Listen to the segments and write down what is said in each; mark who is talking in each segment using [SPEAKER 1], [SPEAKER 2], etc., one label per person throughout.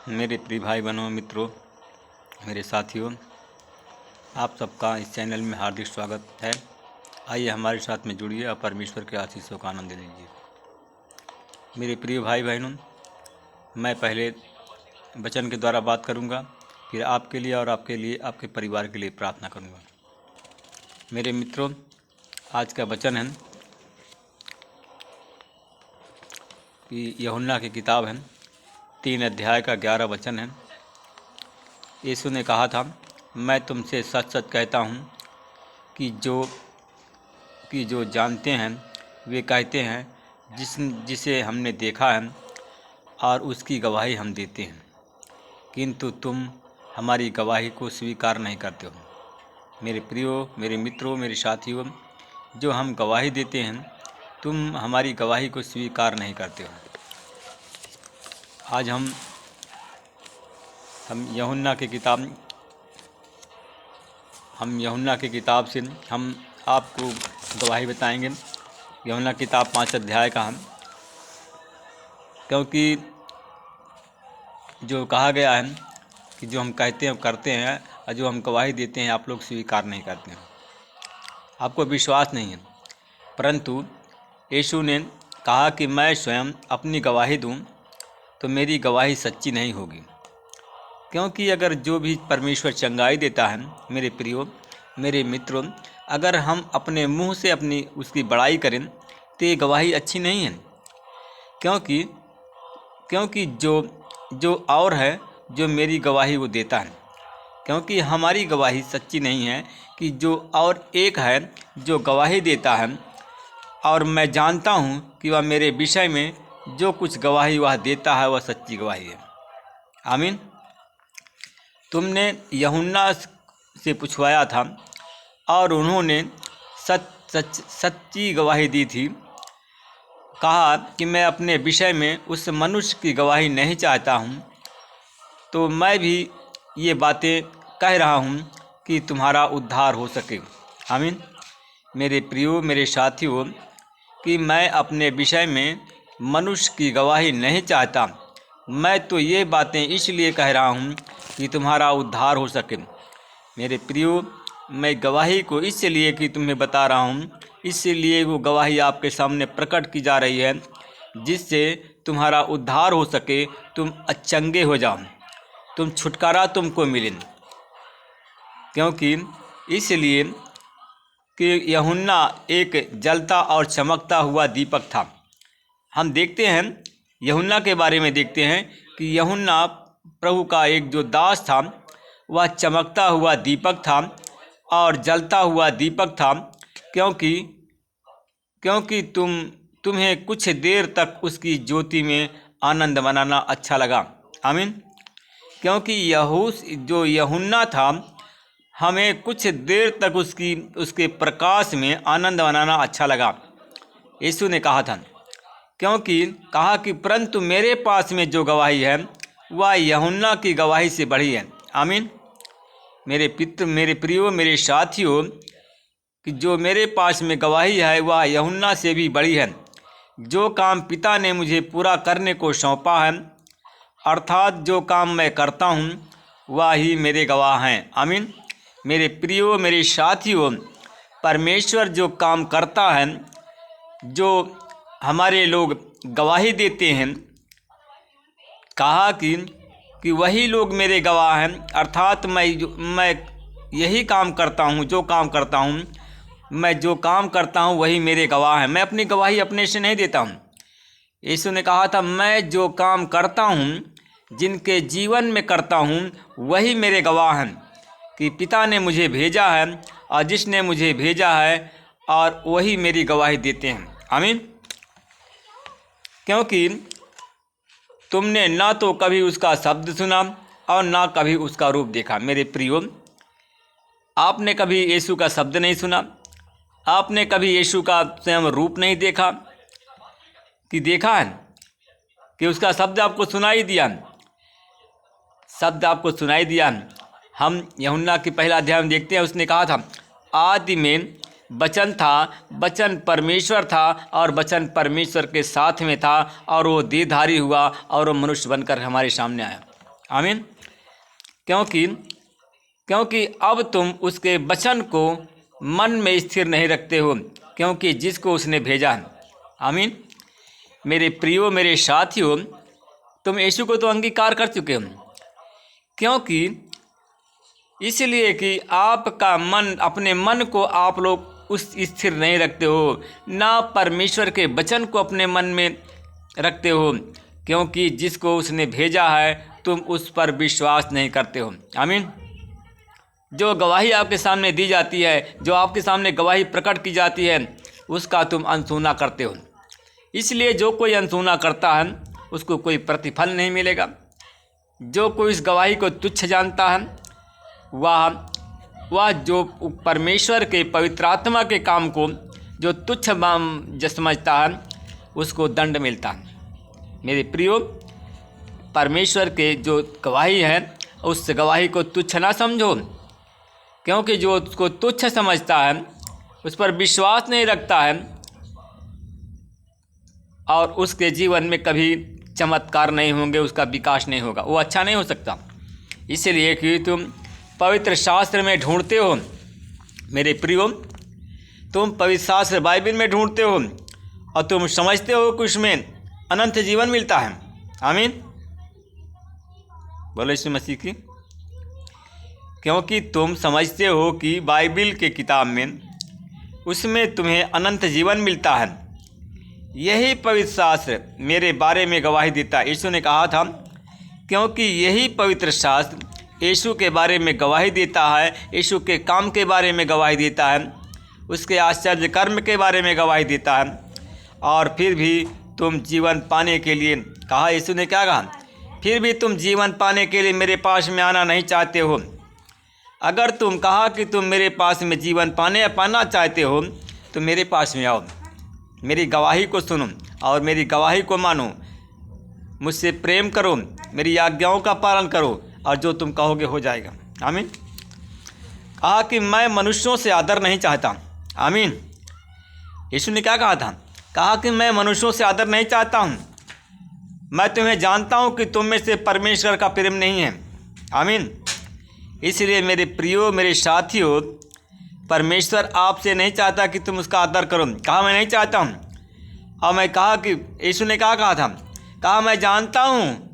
[SPEAKER 1] मेरे प्रिय भाई बहनों, मित्रों, मेरे साथियों, आप सबका इस चैनल में हार्दिक स्वागत है। आइए हमारे साथ में जुड़िए और परमेश्वर के आशीषों का आनंद लीजिए। मेरे प्रिय भाई बहनों, मैं पहले वचन के द्वारा बात करूंगा, फिर आपके लिए और आपके लिए, आपके परिवार के लिए प्रार्थना करूंगा। मेरे मित्रों, आज का वचन है कि यूहन्ना की किताब है, 3 अध्याय का 11 वचन है। यीशु ने कहा था, मैं तुमसे सच सच कहता हूँ कि जो जानते हैं वे कहते हैं जिसे हमने देखा है और उसकी गवाही हम देते हैं, किंतु तुम हमारी गवाही को स्वीकार नहीं करते हो। मेरे प्रियो, मेरे मित्रों, मेरे साथियों, जो हम गवाही देते हैं तुम हमारी गवाही को स्वीकार नहीं करते हो। आज हम यूहन्ना की किताब से हम आपको गवाही बताएंगे। यूहन्ना किताब 5 अध्याय का हम, क्योंकि जो कहा गया है कि जो हम कहते हैं करते हैं और जो हम गवाही देते हैं आप लोग स्वीकार नहीं करते हैं, आपको विश्वास नहीं है। परंतु यीशु ने कहा कि मैं स्वयं अपनी गवाही दूं तो मेरी गवाही सच्ची नहीं होगी, क्योंकि अगर जो भी परमेश्वर चंगाई देता है, मेरे प्रियो, मेरे मित्रों, अगर हम अपने मुंह से उसकी बड़ाई करें तो ये गवाही अच्छी नहीं है। क्योंकि जो और है जो मेरी गवाही वो देता है, क्योंकि हमारी गवाही सच्ची नहीं है कि जो और एक है जो गवाही देता है, और मैं जानता हूँ कि वह मेरे विषय में जो कुछ गवाही वह देता है वह सच्ची गवाही है। आमीन। तुमने यूहन्ना से पूछवाया था और उन्होंने सच्ची गवाही दी थी। कहा कि मैं अपने विषय में उस मनुष्य की गवाही नहीं चाहता हूँ, तो मैं भी ये बातें कह रहा हूँ कि तुम्हारा उद्धार हो सके। आमीन। मेरे प्रियो, मेरे साथियों, कि मैं अपने विषय में मनुष्य की गवाही नहीं चाहता। मैं तो ये बातें इसलिए कह रहा हूँ कि तुम्हारा उद्धार हो सके। मेरे प्रियो, मैं गवाही को इसलिए कि तुम्हें बता रहा हूँ, इसलिए वो गवाही आपके सामने प्रकट की जा रही है जिससे तुम्हारा उद्धार हो सके, तुम अचंगे हो जाओ, तुम छुटकारा तुमको मिले। क्योंकि इसलिए कि यूहन्ना एक जलता और चमकता हुआ दीपक था। हम देखते हैं यूहन्ना के बारे में देखते हैं कि यूहन्ना प्रभु का एक जो दास था वह चमकता हुआ दीपक था और जलता हुआ दीपक था, क्योंकि तुम्हें कुछ देर तक उसकी ज्योति में आनंद मनाना अच्छा लगा। आमीन। क्योंकि जो यूहन्ना था, हमें कुछ देर तक उसके प्रकाश में आनंद मनाना अच्छा लगा। यीशु ने कहा था, कहा कि परंतु मेरे पास में जो गवाही है वह यूहन्ना की गवाही से बड़ी है। आमीन। मेरे प्रियो, मेरे साथियों, कि जो मेरे पास में गवाही है वह यूहन्ना से भी बड़ी है। जो काम पिता ने मुझे पूरा करने को सौंपा है, अर्थात जो काम मैं करता हूँ वह ही मेरे गवाह हैं। आमीन। मेरे प्रियो, मेरे साथियों, परमेश्वर जो काम करता है, जो हमारे लोग गवाही देते हैं, कहा कि वही लोग मेरे गवाह हैं, अर्थात मैं यही काम करता हूँ, जो काम करता हूँ, मैं जो काम करता हूँ वही मेरे गवाह हैं। मैं अपनी गवाही अपने से नहीं देता हूँ। यीशु ने कहा था, मैं जो काम करता हूँ, जिनके जीवन में करता हूँ, वही मेरे गवाह हैं कि पिता ने मुझे भेजा है और जिसने मुझे भेजा है और वही मेरी गवाही देते हैं। आमीन। क्योंकि तुमने ना तो कभी उसका शब्द सुना और ना कभी उसका रूप देखा। मेरे प्रियो, आपने कभी यीशु का शब्द नहीं सुना, आपने कभी यीशु का स्वयं रूप नहीं देखा, कि देखा है कि उसका शब्द आपको सुनाई दिया, शब्द आपको सुनाई दिया। हम यूहन्ना के पहला अध्याय में देखते हैं, उसने कहा था, आदि में वचन था, वचन परमेश्वर था और वचन परमेश्वर के साथ में था और वो देहधारी हुआ और वो मनुष्य बनकर हमारे सामने आया। आमीन। क्योंकि अब तुम उसके वचन को मन में स्थिर नहीं रखते हो, क्योंकि जिसको उसने भेजा है। आमीन। मेरे प्रियो, मेरे साथियों, तुम यीशु को तो अंगीकार कर चुके हो, क्योंकि इसलिए कि आपका मन, अपने मन को आप लोग उस स्थिर नहीं रखते हो, ना परमेश्वर के वचन को अपने मन में रखते हो, क्योंकि जिसको उसने भेजा है तुम उस पर विश्वास नहीं करते हो। आमीन। जो गवाही आपके सामने दी जाती है, जो आपके सामने गवाही प्रकट की जाती है, उसका तुम अनसुना करते हो। इसलिए जो कोई अनसुना करता है उसको कोई प्रतिफल नहीं मिलेगा। जो कोई इस गवाही को तुच्छ जानता है वह जो परमेश्वर के पवित्र आत्मा के काम को जो तुच्छ समझता है उसको दंड मिलता है। मेरे प्रियो, परमेश्वर के जो गवाही है उस गवाही को तुच्छ ना समझो, क्योंकि जो उसको तुच्छ समझता है, उस पर विश्वास नहीं रखता है और उसके जीवन में कभी चमत्कार नहीं होंगे, उसका विकास नहीं होगा, वो अच्छा नहीं हो सकता। इसलिए कि तुम पवित्र शास्त्र में ढूंढते हो मेरे प्रियो, तुम पवित्र शास्त्र बाइबल में ढूंढते हो और तुम समझते हो कि उसमें अनंत जीवन मिलता है। आमीन। बोलो यीशु मसीह की। क्योंकि तुम समझते हो कि बाइबल के किताब में उसमें तुम्हें अनंत जीवन मिलता है। यही पवित्र शास्त्र मेरे बारे में गवाही देता है। यीशु ने कहा था, क्योंकि यही पवित्र शास्त्र यीशु के बारे में गवाही देता है, यीशु के काम के बारे में गवाही देता है, उसके आश्चर्य कर्म के बारे में गवाही देता है। और फिर भी तुम जीवन पाने के लिए, कहा यीशु ने क्या कहा, फिर भी तुम जीवन पाने के लिए मेरे पास में आना नहीं चाहते हो। अगर तुम कहा कि तुम मेरे पास में जीवन पाना चाहते हो तो मेरे पास में आओ, मेरी गवाही को सुनो और मेरी गवाही को मानो, मुझसे प्रेम करो, मेरी आज्ञाओं का पालन करो और जो तुम कहोगे हो जाएगा। आमीन। कहा कि मैं मनुष्यों से आदर नहीं चाहता। आमीन। यीशु ने क्या कहा था, कहा कि मैं मनुष्यों से आदर नहीं चाहता हूँ, मैं तुम्हें जानता हूँ कि तुम में से परमेश्वर का प्रेम नहीं है। आमीन। इसलिए मेरे प्रियो, मेरे साथियों, परमेश्वर आपसे नहीं चाहता कि तुम उसका आदर करो। कहा मैं नहीं चाहता हूँ। और मैं कहा कि यीशु ने क्या कहा था, कहा मैं जानता हूँ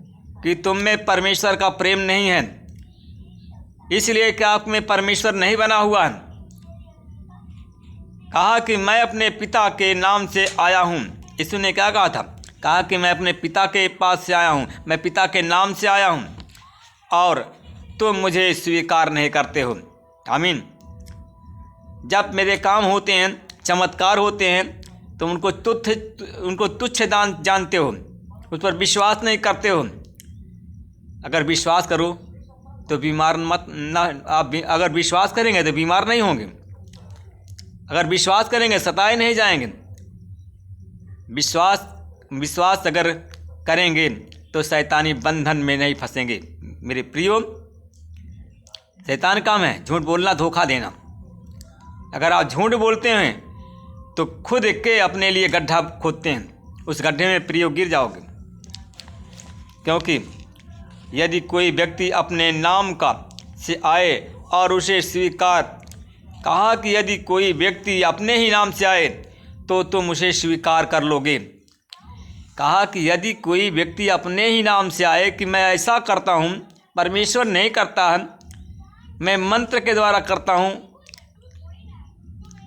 [SPEAKER 1] कि तुम में परमेश्वर का प्रेम नहीं है, इसलिए कि आप में परमेश्वर नहीं बना हुआ है। कहा कि मैं अपने पिता के नाम से आया हूँ। यीशु ने क्या कहा था, कहा कि मैं अपने पिता के पास से आया हूँ, मैं पिता के नाम से आया हूँ और तुम मुझे स्वीकार नहीं करते हो। आमीन। जब मेरे काम होते हैं, चमत्कार होते हैं, तुम उनको तुच्छ जानते हो, उस पर विश्वास नहीं करते हो। अगर विश्वास करो तो बीमार मत ना, आप अगर विश्वास करेंगे तो बीमार नहीं होंगे, अगर विश्वास करेंगे सताए नहीं जाएंगे। विश्वास अगर करेंगे तो शैतानी बंधन में नहीं फंसेंगे। मेरे प्रियो, शैतान काम है झूठ बोलना, धोखा देना। अगर आप झूठ बोलते हैं तो खुद के अपने लिए गड्ढा खोदते हैं, उस गड्ढे में प्रियो गिर जाओगे। क्योंकि यदि कोई व्यक्ति अपने नाम का से आए और उसे स्वीकार, कहा कि यदि कोई व्यक्ति अपने ही नाम से आए तो तुम उसे स्वीकार कर लोगे। कहा कि यदि कोई व्यक्ति अपने ही नाम से आए कि मैं ऐसा करता हूँ, परमेश्वर नहीं करता है, मैं मंत्र के द्वारा करता हूँ,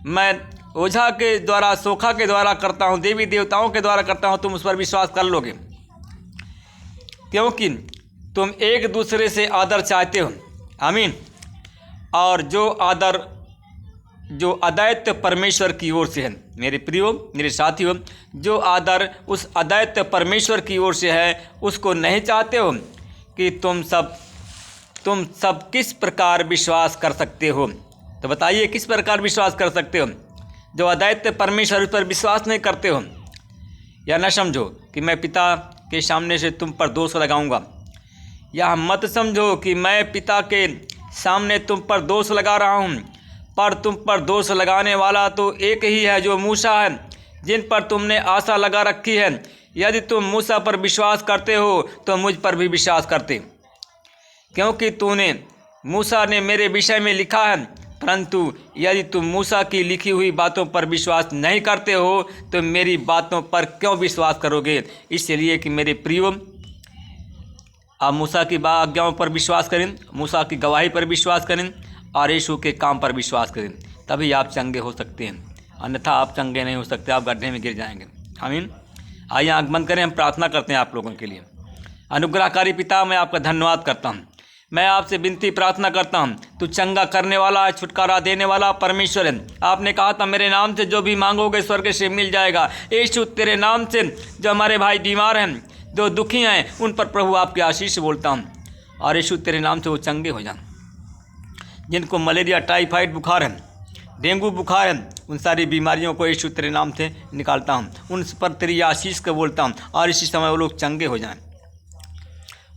[SPEAKER 1] मैं ओझा के द्वारा, सोखा के द्वारा करता हूँ, देवी देवताओं के द्वारा करता हूँ, तुम उस पर विश्वास कर लोगे। क्योंकि तुम एक दूसरे से आदर चाहते हो। आमीन। और जो अद्वैत परमेश्वर की ओर से है, मेरे प्रियो, मेरे साथियों, जो आदर उस अद्वैत परमेश्वर की ओर से है, उसको नहीं चाहते हो कि तुम सब किस प्रकार विश्वास कर सकते हो। तो बताइए किस प्रकार विश्वास कर सकते हो। जो अद्वैत परमेश्वर, उस पर विश्वास नहीं करते हो। या न समझो कि मैं पिता के सामने से तुम पर दोष लगाऊंगा, या मत समझो कि मैं पिता के सामने तुम पर दोष लगा रहा हूँ, पर तुम पर दोष लगाने वाला तो एक ही है, जो मूसा है, जिन पर तुमने आशा लगा रखी है। यदि तुम मूसा पर विश्वास करते हो तो मुझ पर भी विश्वास करते, क्योंकि तूने मूसा ने मेरे विषय में लिखा है। परंतु यदि तुम मूसा की लिखी हुई बातों पर विश्वास नहीं करते हो तो मेरी बातों पर क्यों विश्वास करोगे? इसलिए कि मेरे प्रियो, आप मूसा की आज्ञाओं पर विश्वास करें, मूसा की गवाही पर विश्वास करें और यीशु के काम पर विश्वास करें, तभी आप चंगे हो सकते हैं। अन्यथा आप चंगे नहीं हो सकते, आप गड्ढे में गिर जाएंगे। आमीन। आइए आंख बंद करें, हम प्रार्थना करते हैं आप लोगों के लिए। अनुग्रहकारी पिता, मैं आपका धन्यवाद करता हूँ। मैं आपसे विनती प्रार्थना करता हूँ, तू चंगा करने वाला, छुटकारा देने वाला परमेश्वर है। आपने कहा था मेरे नाम से जो भी मांगोगे स्वर्ग से मिल जाएगा। यीशु, तेरे नाम से जो हमारे भाई बीमार हैं, जो दुखी हैं, उन पर प्रभु आपकी आशीष बोलता हूँ। और यीशु, तेरे नाम से वो चंगे हो जाएं। जिनको मलेरिया, टाइफाइड बुखार है, डेंगू बुखार है, उन सारी बीमारियों को यीशु तेरे नाम से निकालता हूँ। उन पर तेरी आशीष को बोलता हूँ और इसी समय वो लोग चंगे हो जाएं।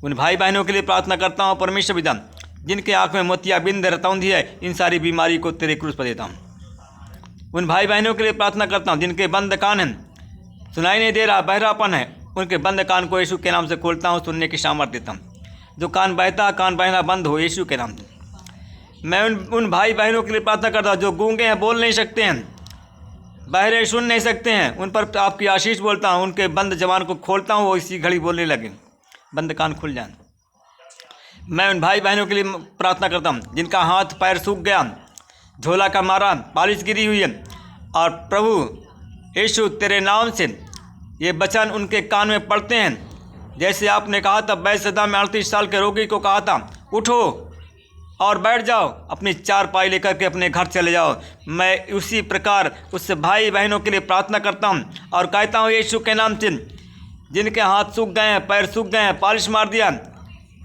[SPEAKER 1] उन भाई बहनों के लिए प्रार्थना करता हूँ परमेश्वर पिता, जिनके आँख में मोतियाबिंद रतौंधी है, इन सारी बीमारी को तेरे क्रूस पर देता हूँ। उन भाई बहनों के लिए प्रार्थना करता हूँ जिनके बंद कान हैं, सुनाई नहीं दे रहा, बहरापन है, उनके बंद कान को यीशु के नाम से खोलता हूँ, सुनने की सामर्थ देता हूँ। जो कान बहता, कान बहना बंद हो यीशु के नाम से। मैं उन भाई बहनों के लिए प्रार्थना करता हूँ जो गूंगे हैं, बोल नहीं सकते हैं, बहरे सुन नहीं सकते हैं, उन पर आपकी आशीष बोलता हूँ। उनके बंद जबान को खोलता हूँ, वो इसी घड़ी बोलने लगे, बंद कान खुल जाए। मैं उन भाई बहनों के लिए प्रार्थना करता हूँ जिनका हाथ पैर सूख गया, झोला का मारा, पालिश गिरी हुई है, और प्रभु यीशु तेरे नाम से ये वचन उनके कान में पड़ते हैं। जैसे आपने कहा था बैतसैदा में 38 साल के रोगी को कहा था, उठो और बैठ जाओ, अपनी चारपाई लेकर के अपने घर चले जाओ। मैं उसी प्रकार उस भाई बहनों के लिए प्रार्थना करता हूँ और कहता हूँ यीशु के नाम से, जिनके हाथ सूख गए हैं, पैर सूख गए हैं, पालिश मार दिया,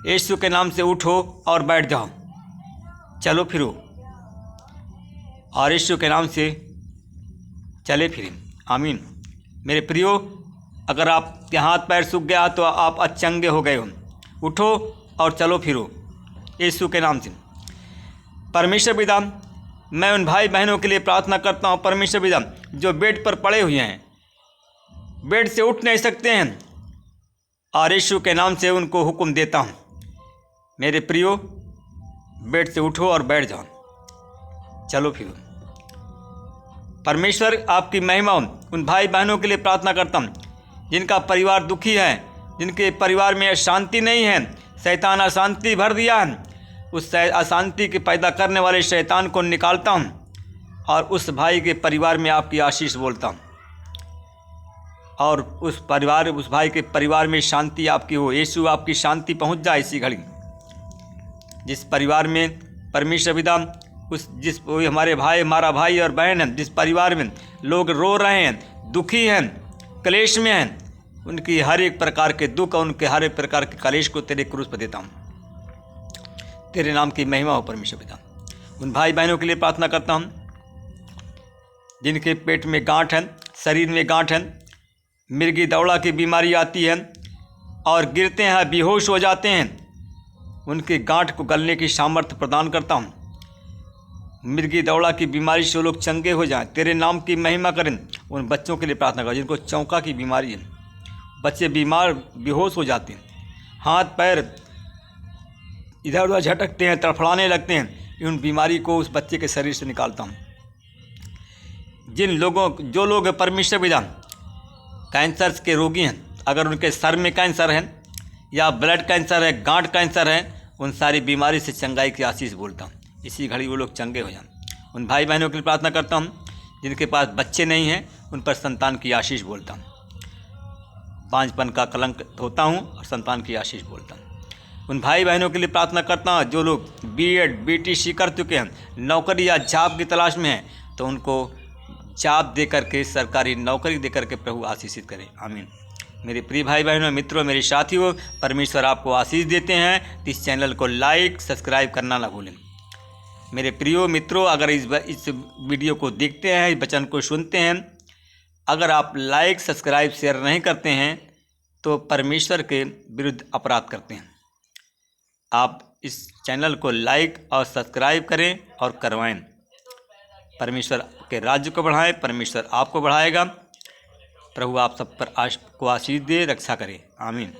[SPEAKER 1] यीशु के नाम से उठो और बैठ जाओ, चलो फिरो, और यीशु के नाम से चले फिरें। आमीन। मेरे प्रियो, अगर आपके हाथ पैर सूख गया तो आप अचंगे हो गए हो, उठो और चलो फिरो यीशु के नाम से। परमेश्वर पिता, मैं उन भाई बहनों के लिए प्रार्थना करता हूँ परमेश्वर पिता, जो बेड पर पड़े हुए हैं, बेड से उठ नहीं सकते हैं, और यीशु के नाम से उनको हुक्म देता हूँ, मेरे प्रियो बेड से उठो और बैठ जाओ, चलो फिरो। परमेश्वर आपकी महिमा उन भाई बहनों के लिए प्रार्थना करता हूँ जिनका परिवार दुखी है, जिनके परिवार में शांति नहीं है, शैतान अशांति भर दिया है। उस अशांति के पैदा करने वाले शैतान को निकालता हूँ और उस भाई के परिवार में आपकी आशीष बोलता हूँ, और उस भाई के परिवार में शांति आपकी हो। यीशु आपकी शांति पहुँच जाए इसी घड़ी। जिस परिवार में परमेश्वर पिता हमारे भाई, हमारा भाई और बहन है, जिस परिवार में लोग रो रहे हैं, दुखी हैं, क्लेश में हैं, उनकी हर एक प्रकार के दुख और उनके हर एक प्रकार के क्लेश को तेरे क्रूस पर देता हूँ। तेरे नाम की महिमा हो परमेश्वर पिता। उन भाई बहनों के लिए प्रार्थना करता हूँ जिनके पेट में गांठ है, शरीर में गांठ है, मिर्गी दौड़ा की बीमारी आती है और गिरते हैं, बेहोश हो जाते हैं, उनके गांठ को गलने की सामर्थ्य प्रदान करता हूँ। मिर्गी दौड़ा की बीमारी से वो लोग चंगे हो जाएं, तेरे नाम की महिमा करें। उन बच्चों के लिए प्रार्थना करें जिनको चौंका की बीमारी है, बच्चे बीमार बेहोश हो जाते हैं, हाथ पैर इधर उधर झटकते हैं, तड़फड़ाने लगते हैं, उन बीमारी को उस बच्चे के शरीर से निकालता हूँ। जो लोग परमेश्वर पिता कैंसर के रोगी हैं, अगर उनके सर में कैंसर है या ब्लड कैंसर है, गांठ कैंसर है, उन सारी बीमारी से चंगाई की आशीष बोलता हूँ, इसी घड़ी वो लोग चंगे हो जाएं। उन भाई बहनों के लिए प्रार्थना करता हूँ जिनके पास बच्चे नहीं हैं, उन पर संतान की आशीष बोलता हूँ। बांझपन का कलंक धोता हूँ और संतान की आशीष बोलता हूँ। उन भाई बहनों के लिए प्रार्थना करता हूँ जो लोग BEd BTC कर चुके हैं, नौकरी या जॉब की तलाश में हैं, तो उनको जॉब दे करके, सरकारी नौकरी दे करके प्रभु आशीषित करें। आमीन। मेरे प्रिय भाई बहनों, मित्रों, मेरे साथियों, परमेश्वर आपको आशीष देते हैं। इस चैनल को लाइक सब्सक्राइब करना ना भूलें। मेरे प्रियो मित्रों, अगर इस वीडियो को देखते हैं, इस वचन को सुनते हैं, अगर आप लाइक सब्सक्राइब शेयर नहीं करते हैं तो परमेश्वर के विरुद्ध अपराध करते हैं। आप इस चैनल को लाइक और सब्सक्राइब करें और करवाएं। परमेश्वर के राज्य को बढ़ाएं, परमेश्वर आपको बढ़ाएगा। प्रभु आप सब पर को आशीष दे, रक्षा करे। आमीन।